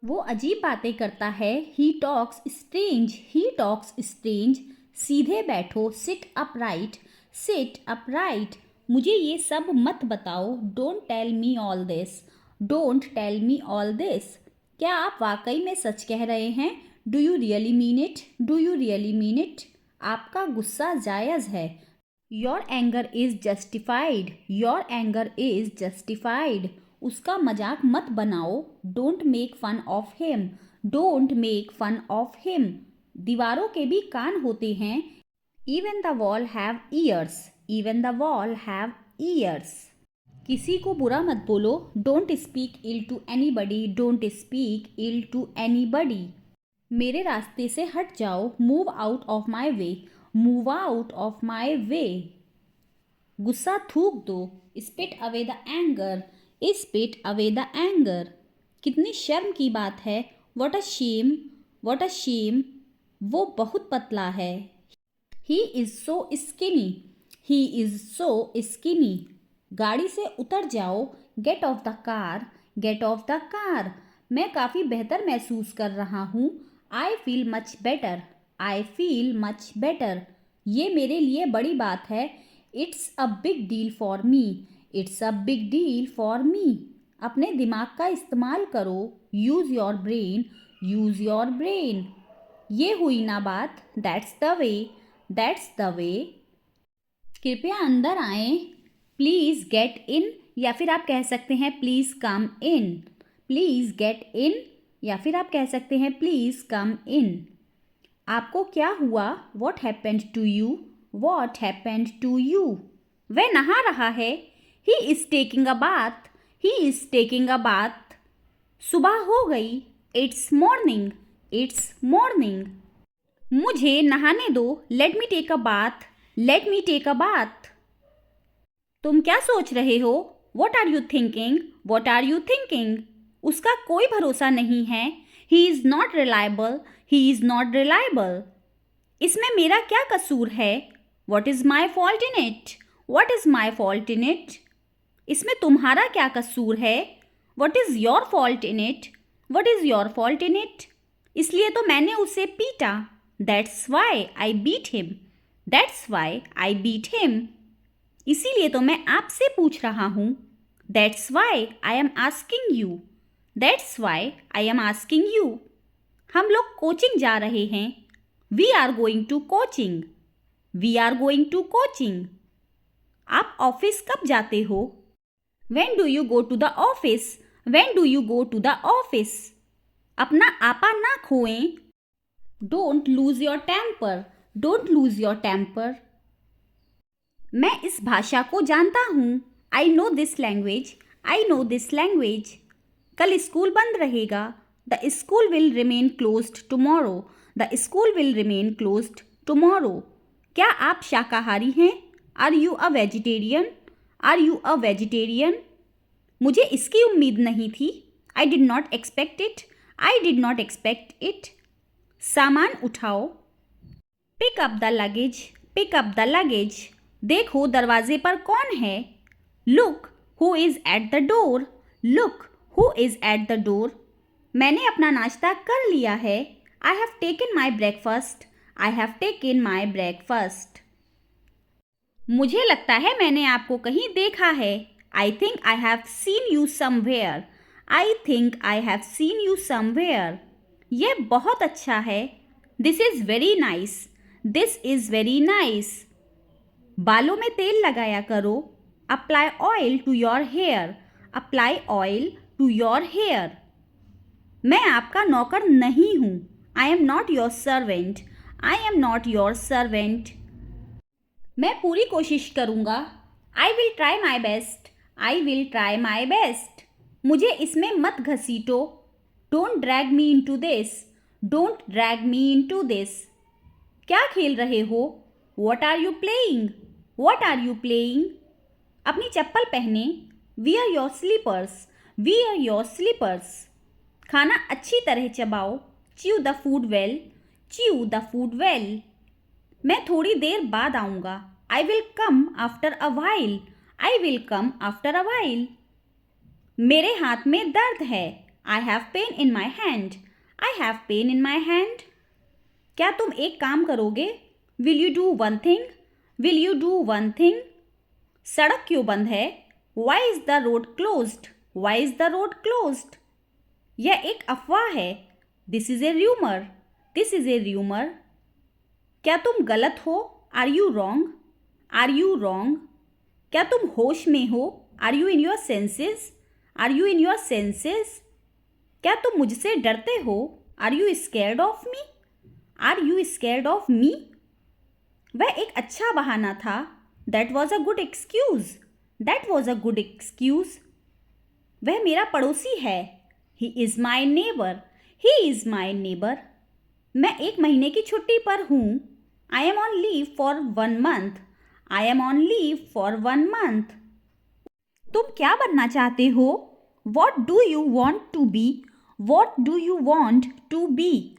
वो अजीब बातें करता है। He talks strange. He talks strange. सीधे बैठो। Sit up right. Sit up right. मुझे ये सब मत बताओ। Don't tell me all this. Don't tell me all this. क्या आप वाकई में सच कह रहे हैं? Do you really mean it? Do you really mean it? आपका गुस्सा जायज़ है। Your anger is justified. Your anger is justified. उसका मजाक मत बनाओ। Don't make fun of him. Don't make fun of him. दीवारों के भी कान होते हैं। Even the wall have ears. Even the wall have ears. किसी को बुरा मत बोलो। Don't speak ill to anybody. Don't speak ill to anybody. मेरे रास्ते से हट जाओ। Move out of my way. Move out of my way. गुस्सा थूक दो। Spit away the anger. Spit away the anger. कितनी शर्म की बात है। What a shame. What a shame. वो बहुत पतला है। He is so skinny. He is so skinny. गाड़ी से उतर जाओ। Get off the car. Get off the car. मैं काफ़ी बेहतर महसूस कर रहा हूँ। I feel much better. I feel much better. ये मेरे लिए बड़ी बात है। It's a big deal for me. It's a big deal for मी। अपने दिमाग का इस्तेमाल करो। Use your brain. Use your brain. ये हुई ना बात। That's the way. That's the way. कृपया अंदर आएं। Please get in. या फिर आप कह सकते हैं please come in. Please get in. या फिर आप कह सकते हैं प्लीज़ कम इन। आपको क्या हुआ? What happened to you? What happened to you? वह नहा रहा है। He is taking a bath. He is taking a bath. सुबह हो गई। It's morning. It's morning. मुझे नहाने दो। Let me take a bath. Let me take a bath. तुम क्या सोच रहे हो? What are you thinking? What are you thinking? उसका कोई भरोसा नहीं है। He is not reliable. He is not reliable. इसमें मेरा क्या कसूर है? What is my fault in it? What is my fault in it? इसमें तुम्हारा क्या कसूर है? What is your fault in it? What is your fault in it? इसलिए तो मैंने उसे पीटा। That's why I beat him. That's why I beat him. इसीलिए तो मैं आपसे पूछ रहा हूँ। That's why I am asking you. That's why I am asking you. हम लोग कोचिंग जा रहे हैं। We are going to coaching. We are going to coaching. आप ऑफिस कब जाते हो? When do you go to the office? When do you go to the office? अपना आपा ना खोएं। Don't lose your temper. Don't lose your temper. मैं इस भाषा को जानता हूँ। I know this language. I know this language. कल स्कूल बंद रहेगा। The school will remain closed tomorrow. The school will remain closed tomorrow. क्या आप शाकाहारी हैं? Are you a vegetarian? Are you a vegetarian? मुझे इसकी उम्मीद नहीं थी। I did not expect it. I did not expect it. सामान उठाओ। Pick up the luggage. Pick up the luggage. देखो दरवाजे पर कौन है। Look who is at the door. Look who is at the door. मैंने अपना नाश्ता कर लिया है। I have taken my breakfast. I have taken my breakfast. मुझे लगता है मैंने आपको कहीं देखा है। I think I have seen you somewhere. I think I have seen you somewhere. यह बहुत अच्छा है। This is very nice. This is very nice. बालों में तेल लगाया करो। Apply oil to your hair. Apply oil to your hair. मैं आपका नौकर नहीं हूँ। I am not your servant. I am not your servant. मैं पूरी कोशिश करूँगा। I will try my best. I will try my best. मुझे इसमें मत घसीटो। Don't drag me into this. Don't drag me into this. क्या खेल रहे हो? What are you playing? What are you playing? अपनी चप्पल पहने। Wear your slippers. Wear your slippers. खाना अच्छी तरह चबाओ। Chew the food well. Chew the food well. मैं थोड़ी देर बाद आऊँगा। आई will come after a while. I will come after a while. मेरे हाथ में दर्द है। I have pain in my hand. I have pain in my hand. क्या तुम एक काम करोगे? Will you do one thing? Will you do one thing? सड़क क्यों बंद है? Why is the road closed? Why is the road closed? यह एक अफवाह है। This is a rumour. This is a rumour. क्या तुम गलत हो? Are you wrong? Are you wrong? क्या तुम होश में हो? Are you in your senses? Are you in your senses? क्या तुम मुझसे डरते हो? Are you scared of me? Are you scared of me? वह एक अच्छा बहाना था। That was a good excuse. That was a good excuse. वह मेरा पड़ोसी है। He is my neighbour. He is my neighbour. मैं 1 महीने की छुट्टी पर हूँ। I am on leave for 1 month. I am on leave for 1 month. तुम क्या बनना चाहते हो? What do you want to be? What do you want to be?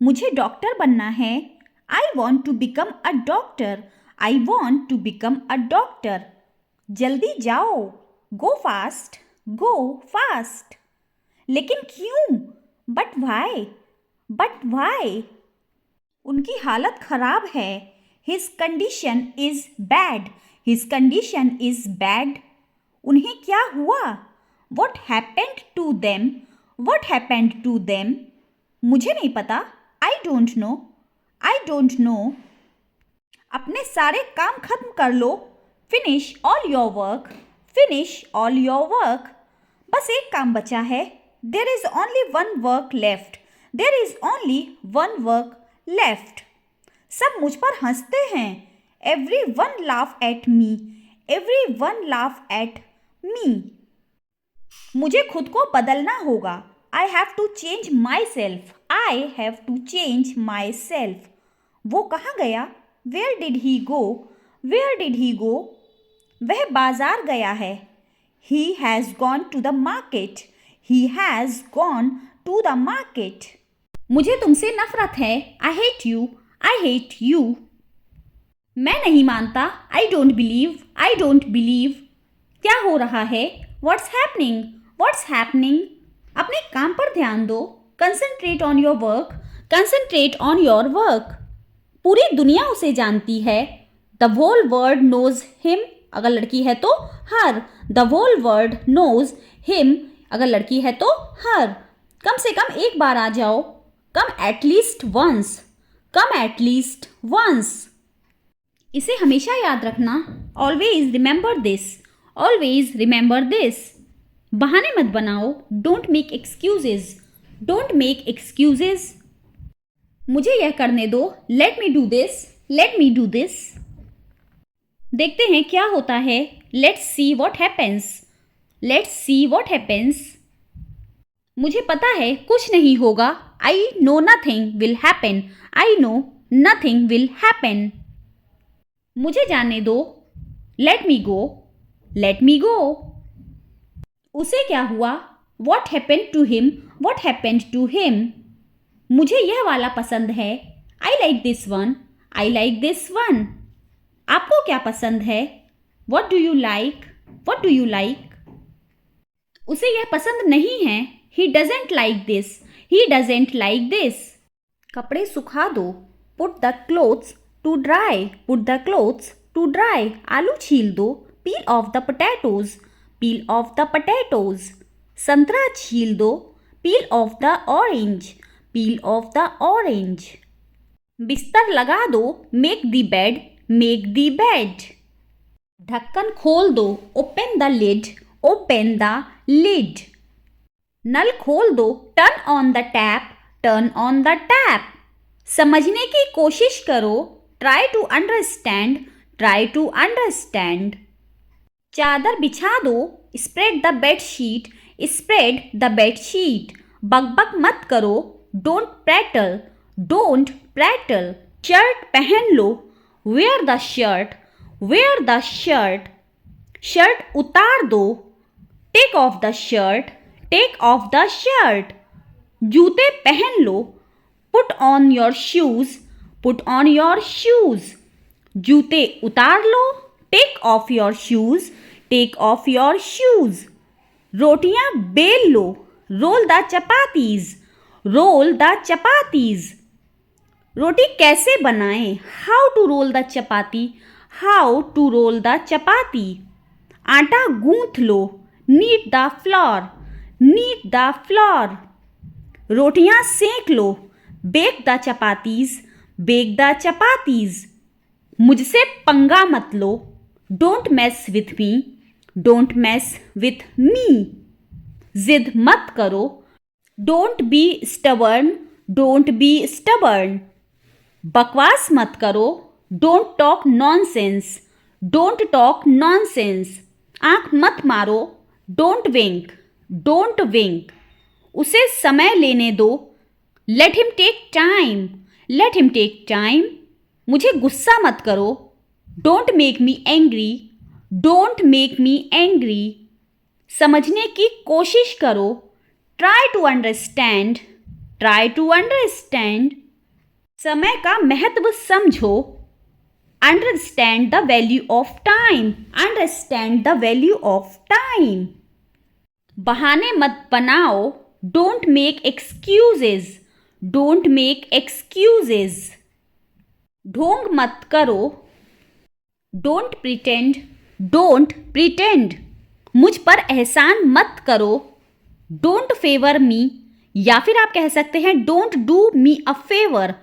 मुझे डॉक्टर बनना है। I want to become a doctor. I want to become a doctor. जल्दी जाओ। Go fast. Go fast. लेकिन क्यों? But why? But why? उनकी हालत खराब है। His condition is bad. His condition is bad. उन्हें क्या हुआ? What happened to them? What happened to them? मुझे नहीं पता। I don't know. I don't know. अपने सारे काम खत्म कर लो। Finish all your work. Finish all your work. बस एक काम बचा है। There is only one work left. There is only one work left. सब मुझ पर हंसते हैं। Everyone laugh at me. Everyone laugh at मी। मुझे खुद को बदलना होगा। I have to change myself. I have to change myself. वो कहाँ गया? Where did he go? Where did he go? वह बाजार गया है। He has gone to the market. He has gone to the market. मुझे तुमसे नफरत है। I hate you. I hate you. मैं नहीं मानता। I don't believe. I don't believe. क्या हो रहा है? What's happening? What's happening? अपने काम पर ध्यान दो। Concentrate on your work. Concentrate on your work. पूरी दुनिया उसे जानती है। The whole world knows him. अगर लड़की है तो her. The whole world knows him. अगर लड़की है तो हर। कम से कम एक बार आ जाओ। कम एटलीस्ट वंस। कम एटलीस्ट वंस। इसे हमेशा याद रखना। Always remember this. Always remember this. बहाने मत बनाओ। Don't make excuses. Don't make excuses. मुझे यह करने दो। Let me do this. Let me do this. देखते हैं क्या होता है। Let's see what happens. Let's see what happens. मुझे पता है कुछ नहीं होगा। I know nothing will happen. I know nothing will happen. मुझे जाने दो। Let me go. Let me go. उसे क्या हुआ? What happened to him? What happened to him? मुझे यह वाला पसंद है। I like this one. I like this one. आपको क्या पसंद है? What do you like? What do you like? उसे यह पसंद नहीं है। He doesn't like this. He doesn't like this. कपड़े सुखा दो। Put the clothes to dry. Put the clothes to dry. आलू छील दो। Peel off the potatoes. Peel off the potatoes. संतरा छील दो। Peel off the orange. Peel off the orange. बिस्तर लगा दो। Make the bed. Make the bed. ढक्कन खोल दो। Open the lid. Open the lid. नल खोल दो। Turn on the tap. Turn on the tap. समझने की कोशिश करो। Try to understand. Try to understand. चादर बिछा दो। Spread the bed sheet. Spread the bed sheet. बकबक मत करो। Don't prattle. Don't prattle. Shirt पहन लो। Wear the shirt. Wear the shirt. Shirt उतार दो। Take off the shirt. Take off the shirt. जूते पहन लो। Put on your shoes. Put on your shoes. जूते उतार लो। Take off your shoes. Take off your shoes. रोटियां बेल लो। Roll the chapatis. Roll the chapatis. रोटी कैसे बनाएं? How to roll the chapati. How to roll the chapati. आटा गूंथ लो। Knead the flour. Knead the flour. रोटियां सेक लो, bake the chapatis, bake the chapatis. मुझसे पंगा मत लो, don't mess with me, don't mess with me. जिद मत करो, don't be stubborn, don't be stubborn. बकवास मत करो, don't talk nonsense, don't talk nonsense. आंख मत मारो, डोंट विंक, डोंट विंक। उसे समय लेने दो, let him take time, let him take time. मुझे गुस्सा मत करो, don't make me angry, don't make me angry. समझने की कोशिश करो, try to understand, try to understand. समय का महत्व समझो, understand the value of time, understand the value of time. बहाने मत बनाओ, don't make excuses, don't make excuses. ढोंग मत करो, डोंट प्रिटेंड, डोंट प्रिटेंड। मुझ पर एहसान मत करो, डोंट फेवर मी, या फिर आप कह सकते हैं don't do me a favour.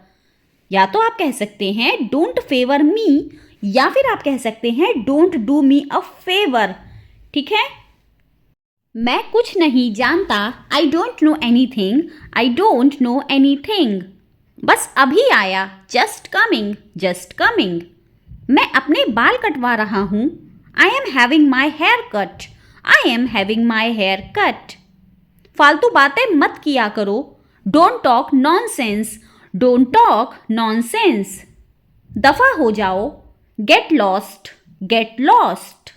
या तो आप कह सकते हैं डोंट फेवर मी, या फिर आप कह सकते हैं don't do me a favour. ठीक है। मैं कुछ नहीं जानता, आई don't know anything, I don't know anything. बस अभी आया, जस्ट कमिंग, जस्ट कमिंग। मैं अपने बाल कटवा रहा हूँ, I am having my hair cut, I am having my hair cut. फालतू बातें मत किया करो, don't talk nonsense, don't talk nonsense. दफा हो जाओ, गेट लॉस्ट, गेट लॉस्ट।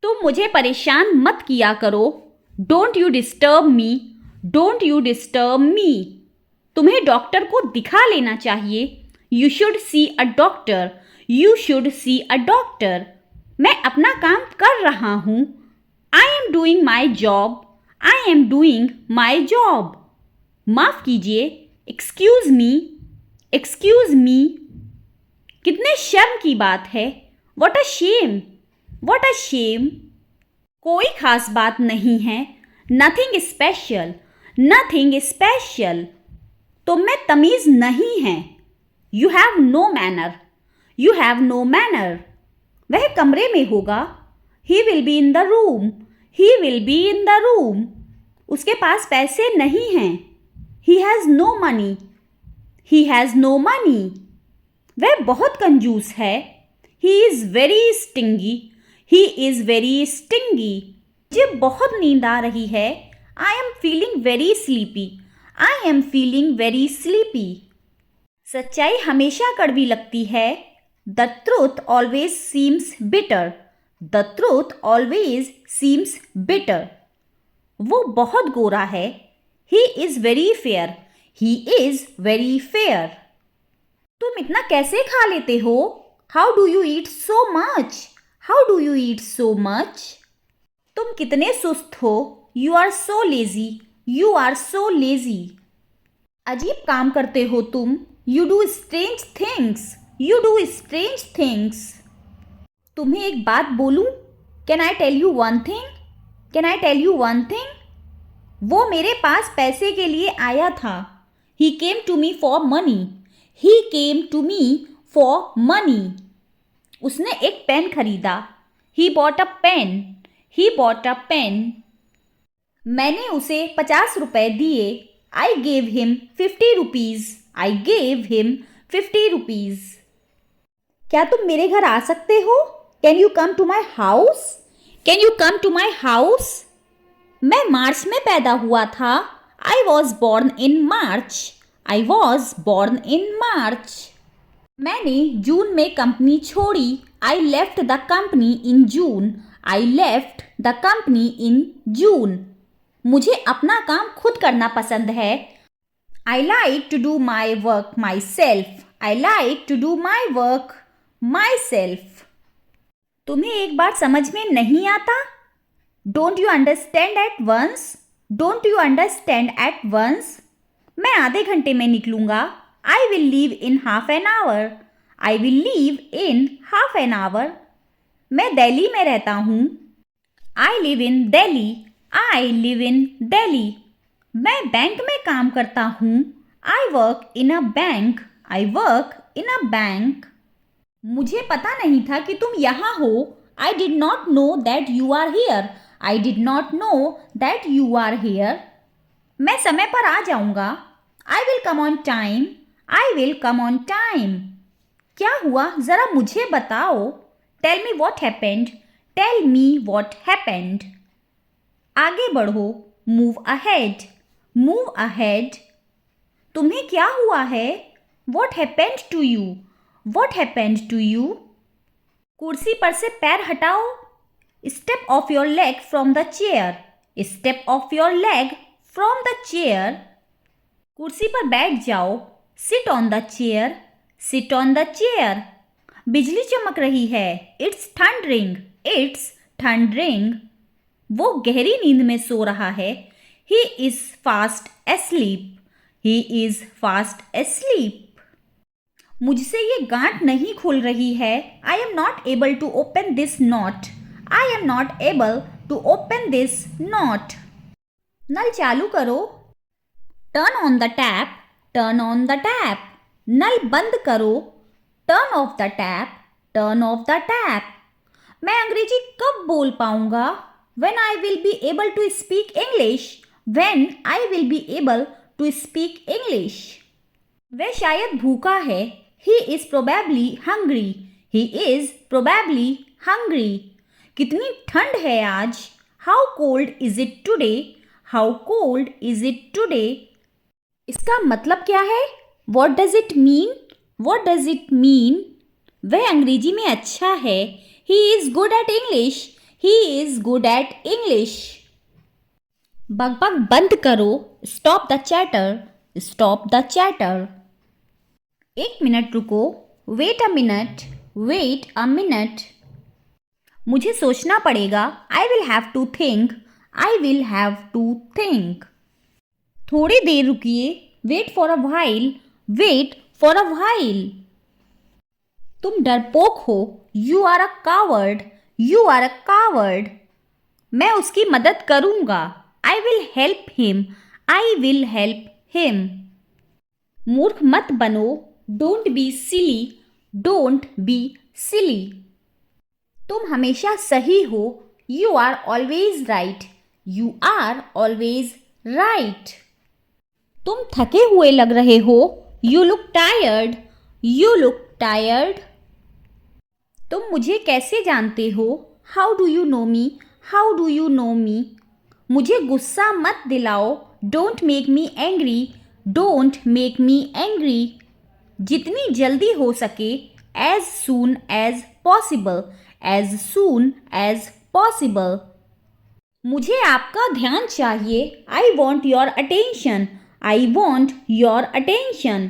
तुम मुझे परेशान मत किया करो, don't you disturb me, don't you disturb me. तुम्हें डॉक्टर को दिखा लेना चाहिए, you should see a doctor, you should see a doctor. मैं अपना काम कर रहा हूँ, I am doing my job, I am doing my job. माफ कीजिए, एक्सक्यूज मी, एक्सक्यूज मी। कितने शर्म की बात है, what a shame, what a Shem. कोई खास बात नहीं है, नथिंग स्पेशल, नथिंग स्पेशल। तुम में तमीज नहीं है, you have no manner, you have no manner. वह कमरे में होगा, he will be in the room, he will be in the room. उसके पास पैसे नहीं हैं, he has no money, he has no money. वह बहुत कंजूस है, he is very stingy, he is very stingy. मुझे बहुत नींद आ रही है, I am feeling very sleepy, I am feeling very sleepy. सच्चाई हमेशा कड़वी लगती है, the truth always seems bitter, the truth always seems bitter. वो बहुत गोरा है, he is very fair, he is very fair. तुम इतना कैसे खा लेते हो, how do you eat so much, how do you eat so much. तुम कितने सुस्त हो, you are so lazy, you are so lazy. अजीब काम करते हो तुम, you do strange things, you do strange things. तुम्हें एक बात बोलूं, can I tell you one thing, can I tell you one thing. वो मेरे पास पैसे के लिए आया था, he came to me for money, he came to me for money. उसने एक पेन खरीदा, he bought a pen, he bought a pen. मैंने उसे 50 रुपए दिए, I gave him 50 rupees, I gave him 50 rupees. क्या तुम मेरे घर आ सकते हो, can you come to my house, can you come to my house. मैं मार्च में पैदा हुआ था, I was born in March, I was born in March. मैंने जून में कंपनी छोड़ी, I left the company in June, I left the company in June. मुझे अपना काम खुद करना पसंद है, I like to do my work myself, I like to do my work myself. तुम्हें एक बार समझ में नहीं आता, don't you understand at once, don't you understand at once. मैं आधे घंटे में निकलूंगा, I will leave in half an hour, I will leave in half an hour. मैं दिल्ली में रहता हूँ, I live in Delhi, I live in Delhi. मैं बैंक में काम करता हूँ. I work in a bank. I work in a bank. मुझे पता नहीं था कि तुम यहाँ हो. I did not know that you are here. I did not know that you are here. मैं समय पर आ जाऊँगा. I will come on time. I will come on time. क्या हुआ ज़रा मुझे बताओ. Tell me what happened. Tell me what happened. आगे बढ़ो. Move ahead. Move ahead. तुम्हें क्या हुआ है? What happened to you? What happened to you? कुर्सी पर से पैर हटाओ. Step off your leg from the chair. Step off your leg from the chair. कुर्सी पर बैठ जाओ. Sit on the chair. Sit on the chair. बिजली चमक रही है. It's thundering. It's thundering. वो गहरी नींद में सो रहा है. He is fast asleep. He is fast asleep. मुझसे ये गांठ नहीं खुल रही है. I am not able to open this knot. I am not able to open this knot. नल चालू करो. Turn on the tap. Turn on the tap. नल बंद करो. Turn off the tap. Turn off the tap. मैं अंग्रेजी कब बोल पाऊंगा? When I will be able to speak English. When I will be able to speak English. वह शायद भूखा है. He is probably hungry. He is probably hungry. कितनी ठंड है आज? How cold is it today? How cold is it today? इसका मतलब क्या है? What does it mean? What does it mean? वह अंग्रेजी में अच्छा है. He is good at English. He is good at English. बकबक बंद करो. Stop the chatter. Stop the chatter. 1 minute रुको. Wait a minute. Wait a minute. मुझे सोचना पड़ेगा. I will have to think. I will have to think. थोड़ी देर रुकिए. Wait for a while. Wait for a while. तुम डरपोक हो. You are a coward. You are a coward. मैं उसकी मदद करूंगा. I will help him. I will help him. मूर्ख मत बनो. Don't be silly. Don't be silly. तुम हमेशा सही हो. You are always right. You are always right. तुम थके हुए लग रहे हो. You look tired. You look tired. तुम मुझे कैसे जानते हो? How do you know me? How do you know me? मुझे गुस्सा मत दिलाओ. Don't make me angry. Don't make me angry. जितनी जल्दी हो सके. As soon as possible. As soon as possible. मुझे आपका ध्यान चाहिए. I want your attention. I want your attention.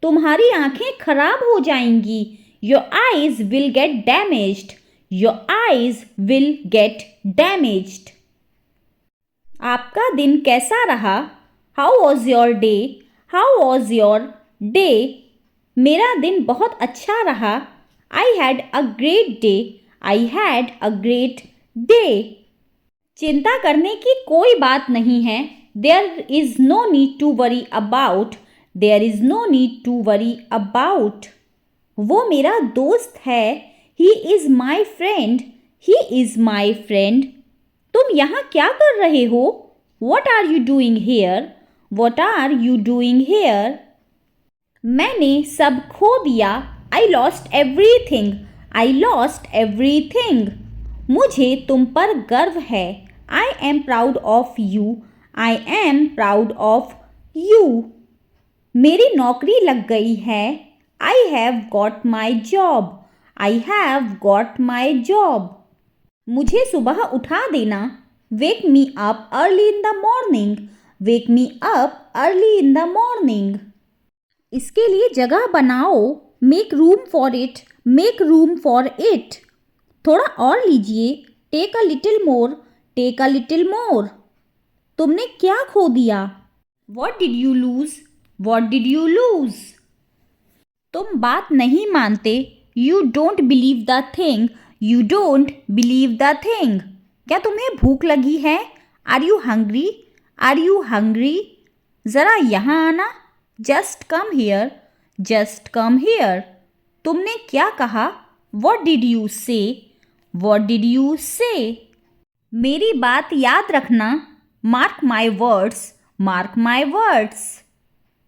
तुम्हारी आंखें खराब हो जाएंगी. Your eyes will get damaged. Your eyes will get damaged. आपका दिन कैसा रहा? How was your day? How was your day? मेरा दिन बहुत अच्छा रहा. I had a great day. I had a great day. चिंता करने की कोई बात नहीं है. There is no need to worry about. There is no need to worry about. वो मेरा दोस्त है. He is my friend. He is my friend. तुम यहाँ क्या कर रहे हो? What are you doing here? What are you doing here? मैंने सब खो दिया. I lost everything. I lost everything. मुझे तुम पर गर्व है. I am proud of you. I am proud of you. मेरी नौकरी लग गई है. I have got my job. I have got my job. मुझे सुबह उठा देना. Wake me up early in the morning. Wake me up early in the morning. इसके लिए जगह बनाओ. Make room for it. Make room for it. थोड़ा और लीजिए. Take a little more. Take a little more. तुमने क्या खो दिया? What did you lose? What did you lose? तुम बात नहीं मानते. You don't believe the thing. You don't believe the thing. क्या तुम्हें भूख लगी है? Are you hungry? Are you hungry? ज़रा यहाँ आना. Just come here. Just come here. तुमने क्या कहा? What did you say? What did you say? मेरी बात याद रखना. Mark my words. Mark my words.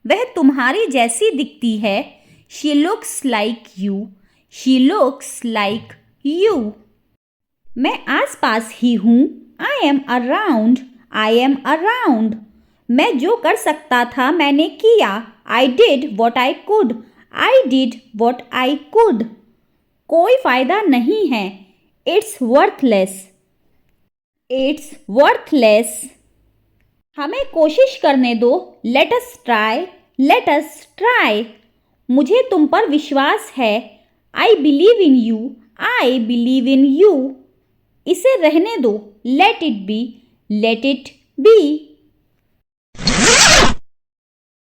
वह तुम्हारी जैसी दिखती है. She looks like you. She looks like you. मैं आस पास ही हूँ. I am around. I am around. मैं जो कर सकता था मैंने किया. I did what I could. I did what I could. कोई फायदा नहीं है. It's worthless. It's worthless. हमें कोशिश करने दो. Let us try. Let us try. मुझे तुम पर विश्वास है. I believe in you. I believe in you. इसे रहने दो. Let it be. Let it B.